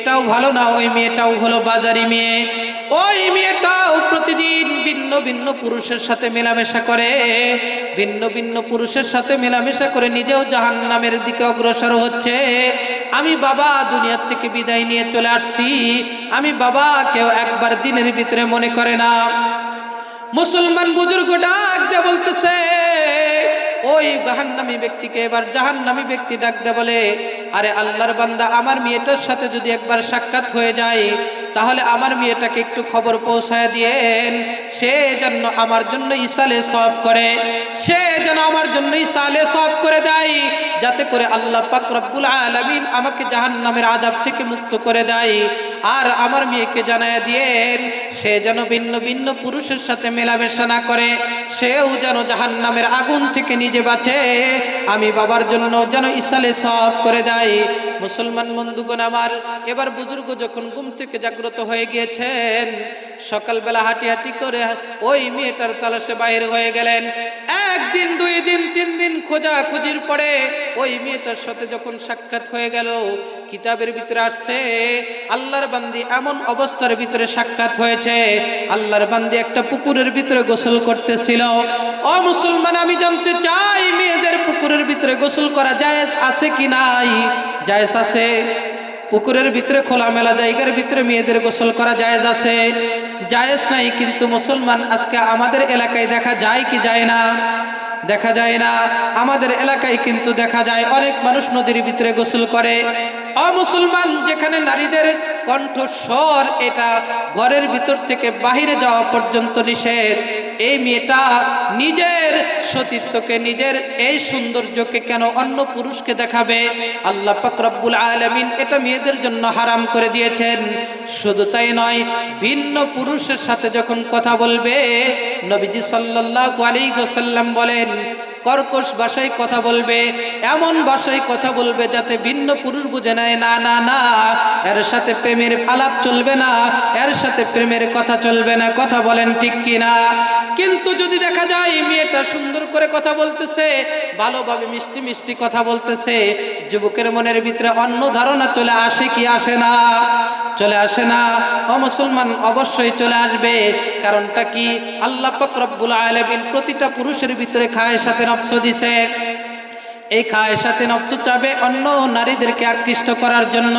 মেয়েটাও ভালো না, ওই মেয়েটাও হলো বাজারি মেয়ে। ওই মেয়েটাও প্রতিদিন ভিন্ন ভিন্ন পুরুষের সাথে মেলামেশা করে, ভিন্ন ভিন্ন পুরুষের সাথে মেলামেশা করে নিজেও জাহান্নামের দিকে অগ্রসর হচ্ছে। আমি বাবা দুনিয়ার থেকে বিদায় নিয়ে চলে আসছি, আমি বাবা কেউ একবার দিনের ভিতরে মনে করে না। মুসলমান বুজুর্গ ডাক দিয়ে বলতেছে, ওই জাহান্নামী ব্যক্তিকে, এবার জাহান্নামী ব্যক্তি ডাক দিয়ে বলে, আরে আল্লাহর বান্দা, আমার মেয়েটার সাথে যদি একবার সাক্ষাৎ হয়ে যায় তাহলে আমার মেয়েটাকে একটু খবর পৌঁছায় দিয়েন, সে যেন আমার জন্য ইসালে সওয়াব করে, সে যেন আমার জন্য ইসালে সওয়াব করে দেয়, যাতে করে আল্লাহ পাক রব্বুল আলামিন আমাকে জাহান্নামের আযাব থেকে মুক্ত করে দেয়। আর আমার মেয়েকে জানায় দিয়েন সে যেন ভিন্ন ভিন্ন পুরুষের সাথে মেলামেশা না করে, সেও যেন জাহান্নামের আগুন থেকে নিজে বাঁচে, আমি বাবার জন্য যেন ইসালে সওয়াব করে দেয়। মুসলমান বন্ধুগণ আমার, এবার বুজুর্গ যখন ঘুম থেকে জাগ্রত হয়ে গিয়েছেন, সকালবেলা হাঁটি হাঁটি করে ওই মেয়েটার তালাশে বাইরে হয়ে গেলেন। একদিন, 2 দিন, 3 দিন খোঁজাখুঁজির পরে ওই মেয়েটার সাথে যখন সাক্ষাৎ হয়ে গেল, কিতাবের ভিতরে আসছে আল্লাহর বান্দি এমন অবস্থার ভিতরে সাক্ষাৎ হয়েছে, আল্লাহর বান্দি একটা পুকুরের ভিতরে গোসল করতেছিল। ও মুসলমান, আমি জানতে চাই মেয়েদের পুকুরের ভিতরে গোসল করা জায়েজ আছে কি নাই? জায়েজ আছে। পুকুরের ভিতরে খোলামেলা জায়গার ভিতরে মেয়েদের গোসল করা জায়েজ আছে, জায়েজ নাই। কিন্তু মুসলমান আজকে আমাদের এলাকায় দেখা যায় কি যায় না? দেখা যায় না। আমাদের এলাকায় কিন্তু দেখা যায় অনেক মানুষ নদীর ভিতরে গোসল করে। অমুসলমান, যেখানে নারীদের কণ্ঠস্বর এটা ঘরের ভিতর থেকে বাহিরে যাওয়া পর্যন্ত নিষেধ, এই মেয়েটা নিজের সতীত্বকে, নিজের এই সৌন্দর্যকে কেন অন্য পুরুষকে দেখাবে? আল্লাহ পাক রব্বুল আলামিন এটা মেয়েদের জন্য হারাম করে দিয়েছেন। শুধু তাই নয়, ভিন্ন পুরুষের সাথে যখন কথা বলবে, নবীজি সাল্লাল্লাহু আলাইহি ওয়াসাল্লাম বলেন কর্কশ ভাষায় কথা বলবে, এমন ভাষায় কথা বলবে যাতে ভিন্ন পুরুষ বুঝে নেয় না না না, এর সাথে প্রেমের আলাপ চলবে না, এর সাথে প্রেমের কথা চলবে না। কথা বলেন ঠিক কিনা? কিন্তু যদি দেখা যায় মেয়েটা সুন্দর করে কথা বলতেছে, ভালোভাবে মিষ্টি মিষ্টি কথা বলতেছে, যুবকের মনের ভিতরে অন্য ধারণা চলে আসে কি আসে না? চলে আসে না? ও মুসলমান, অবশ্যই চলে আসবে। কারণটা কি? আল্লাহ পাক রব্বুল আলামিন প্রতিটা পুরুষের ভিতরে খায়েশাতে নফস দিছে। এই খায়েশাতে নফস চাবে অন্য নারীদেরকে আকৃষ্ট করার জন্য।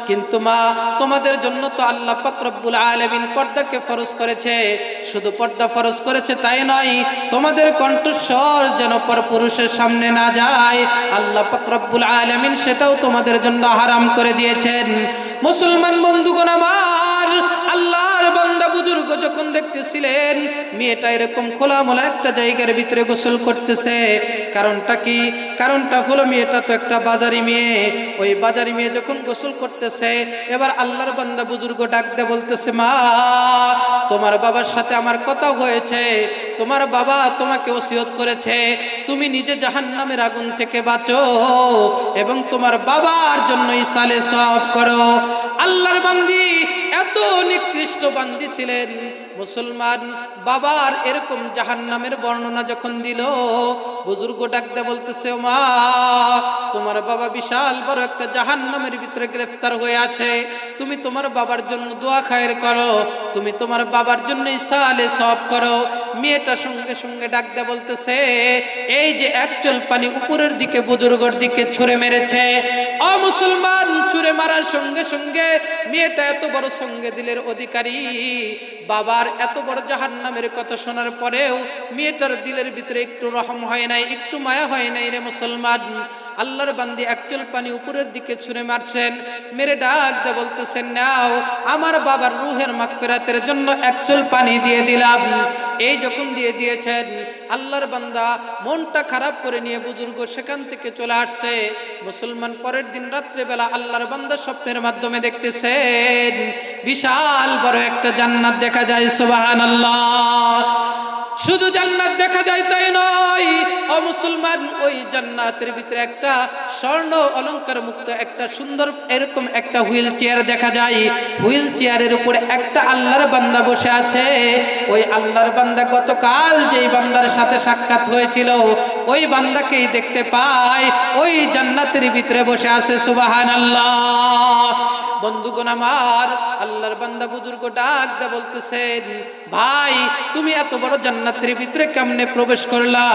কিন্তু মা, তোমাদের জন্য তো আল্লাহ পাক রব্বুল আলামিন পর্দাকে ফরজ করেছে। শুধু পর্দা ফরজ করেছে তাই নয়, তোমাদের কণ্ঠস্বর যেন পরপুরুষের সামনে না যায়, আল্লাহ পাক রব্বুল আলামিন সেটাও তোমাদের জন্য হারাম করে দিয়েছেন। মুসলমান বন্ধুগণ আমার, আল্লাহর বান্দা বুজুর্গ যখন দেখতেছিলেন মেয়েটা এরকম খোলামেলা একটা জায়গার ভিতরে গোসল করতেছে, কারণটা কি? কারণটা হলো মেয়েটা তো একটা বাজারি মেয়ে। ওই বাজারি মেয়ে যখন গোসল করতেছে, এবার আল্লাহর বান্দা বুজুর্গ ডাক দিয়ে বলতেছে, মা, তোমার বাবার সাথে আমার কথা হয়েছে, তোমার বাবা তোমাকে ওসিয়ত করেছে তুমি নিজে জাহান্নামের আগুন থেকে বাঁচো এবং তোমার বাবার জন্য ইসালে সওয়াব করো। আল্লাহর বান্দি এত নিকৃষ্ট বান্দি ছিলেন। মুসলমান, বাবার এরকম জাহান্নামের বর্ণনা যখন দিল, বুজুর্গ ডাকতে বলতেছে, মা, তোমার বাবা বিশাল বড় একটা জাহান্নামের ভিতরে গ্রেফতার হয়ে আছে, তুমি তোমার বাবার জন্য দোয়া খায়ের করো, তুমি তোমার বাবার জন্য ইসালে সওয়াব করো। মেয়েটা সঙ্গে সঙ্গে ডাকতে বলতেছে, এই যে এক চল পানি উপরের দিকে বুজুর্গর দিকে ছুঁড়ে মেরেছে। ও মুসলমান, ছুঁড়ে মারার সঙ্গে সঙ্গে মেয়েটা এত বড় সঙ্গে দিলের অধিকারী, বাবার এত বড় জাহান্নামের কথা শোনার পরেও মেয়েটার দিলের ভিতরে একটু রহম হয় নাই, একটু মায়া হয় নাই রে মুসলমান। আল্লাহর বান্দি এক চল পানি উপরের দিকে ছুঁড়ে মারছেন, মেরে ডাক দিয়ে বলতেছেন, নাও, আমার বাবার রুহের মাগফিরাতের জন্য এক চল পানি দিয়ে দিলাম। এই যখন দিয়ে দিয়েছেন, আল্লাহর বান্দা মনটা খারাপ করে নিয়ে বুজুর্গ সেখান থেকে চলে আসছে। মুসলমান, পরের দিন রাত্রেবেলা আল্লাহর বান্দা স্বপ্নের মাধ্যমে দেখতেছেন বিশাল বড় একটা জান্নাত দেখা যায়। সুবহানাল্লাহ। শুধু জান্নাত দেখা যায় তাই নয়, ও মুসলমান, ওই জান্নাতের ভিতরে একটা স্বর্ণ অলংকার মুক্ত একটা সুন্দর এরকম একটা হুইল চেয়ার দেখা যায়। হুইল চেয়ারের উপরে একটা আল্লাহর বান্দা বসে আছে। ওই আল্লাহর বান্দা গতকাল যেই বান্দার সাথে সাক্ষাৎ হয়েছিল, ওই বান্দাকেই দেখতে পায় ওই জান্নাতের ভিতরে বসে আছে। সুবহানাল্লাহ। বন্ধুগণ আমার, আল্লাহর বান্দা বুজুর্গ ডাক দা বলতেছেন, ভাই তুমি এত বড় জান্নাতের ভিতরে কেমনে প্রবেশ করলা?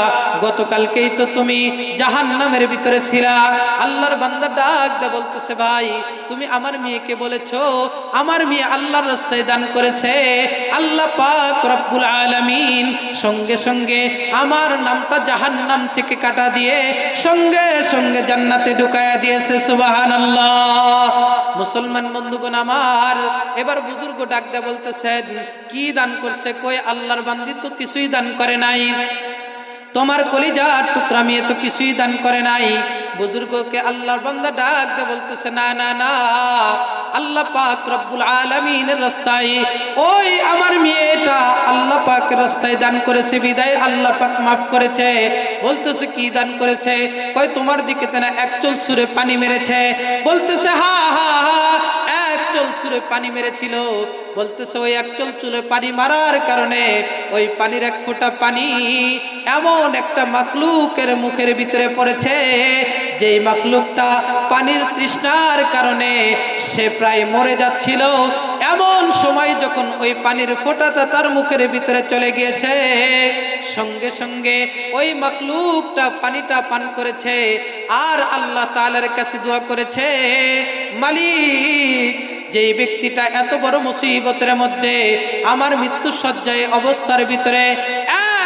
গতকালকেই তো তুমি জাহান্নামের ভিতরে ছিলা। আল্লাহর বান্দা ডাক দা বলতেছে, ভাই তুমি আমার মেয়েকে বলেছো আমার মেয়ে আল্লাহর রাস্তায় দান করেছে, আল্লাহ পাক রব্বুল আলামিন সঙ্গে সঙ্গে আমার নামটা জাহান্নাম থেকে কাটা দিয়ে সঙ্গে সঙ্গে জান্নাতে ঢুকায়া দিয়েছে। সুবহানাল্লাহ। মুসলমান বন্ধুগণ আমার, এবার বুজুর্গ ডাক দা বলতেছেন, কি দান করছে? কই আল্লাহর বান্দি তো কিছুই দান করে নাই, তোমার কলিজার টুকরা মেয়ে তো কিছুই দান করে নাই। বুজুর্গকে আল্লাহর বান্দা ডাক দে বলতেছে, না না না, আল্লাহ পাক রব্বুল আলামিনের রাস্তায় ওই আমার মেয়েটা আল্লাহ পাকের রাস্তায় দান করেছে, বিদায় আল্লাহ পাক মাফ করেছে। বলতেছে কি দান করেছে? কয় তোমার দিকে তেনা এক চুল ছুঁড়ে পানি মেরেছে। বলতেছে হা হা হা, এক চুল ছুঁড়ে পানি মেরেছিল। বলতেছে ওই এক চুল চুলে পানি মারার কারণে ওই পানির এক ফোঁটা পানি এমন একটা মাখলুকের মুখের ভিতরে পড়েছে, যেই মাখলুকটা পানির তৃষ্ণার কারণে সে প্রায় মরে যাচ্ছিল। এমন সময় যখন ওই পানির ফোঁটাটা তার মুখের ভিতরে চলে গিয়েছে, সঙ্গে সঙ্গে ওই মাখলুকটা পানিটা পান করেছে আর আল্লাহ তাআলার কাছে দোয়া করেছে, মালিক যেই ব্যক্তিটা এত বড় মুসিবতের মধ্যে আমার মৃত্যু সজ্জায় অবস্থার ভিতরে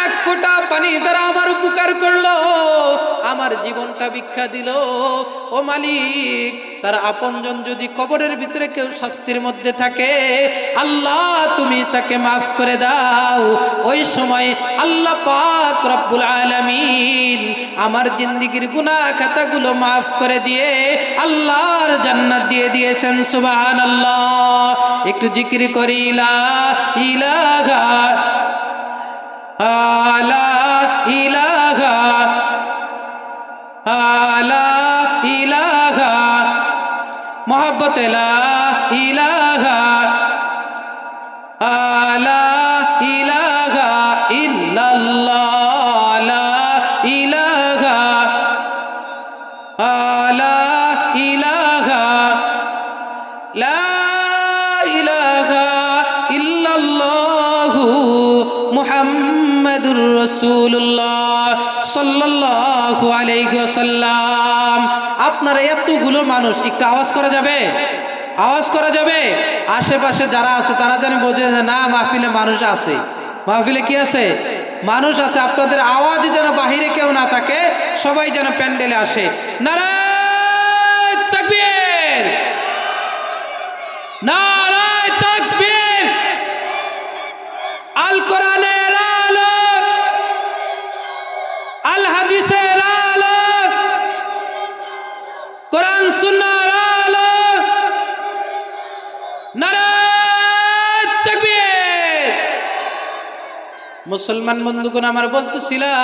এক ফোঁটা পানি দ্বারা আমার উপকার করলো, আমার জীবনটা ভিক্ষা দিল, ও মালিক তার আপনজন যদি কবরের ভিতরে কেউ শাস্তির মধ্যে থাকে, আল্লাহ তুমি তাকে মাফ করে দাও। ওই সময় আল্লাহ পাক রব্বুল আলামিন আমার জিন্দেগির গুনাহ খাতাগুলো মাফ করে দিয়ে আল্লাহর জান্নাত দিয়ে দিয়েছেন। সুবহানাল্লাহ। একটু জিকির করি লা ইলাহা লা ইলাহা লা ইলাহা মোহাব্বতে লা ইলাহা লা ইলাহা ইল্লাল্লাহ লা ইলাহা লা ইলাহা লা ইলাহা ইল্লাল্লাহু মুহাম্মাদুর রাসূলুল্লাহ সাল্লাল্লাহু আলাইহি ওয়াসাল্লাম। আপনারা এতগুলো মানুষ, একটু আওয়াজ করা যাবে? আওয়াজ করা যাবে? আশেপাশে যারা আছে তারা যেন বোঝে যে না, মাহফিলে মানুষ আছে। মাহফিলে কি আছে? মানুষ আছে। আপনাদের আওয়াজে যেন বাহিরে কেউ না থাকে, সবাই যেন প্যান্ডেলে আসে। নারায়ে তাকবীর, নারায়ে তাকবীর। আল কোরআনের আলো, আল হাদিসের আলো, কোরআন সুন্নাহর আলো। নারায়ে তাকবীর। মুসলমান বন্ধুগণ আমার বলতেছিলাম,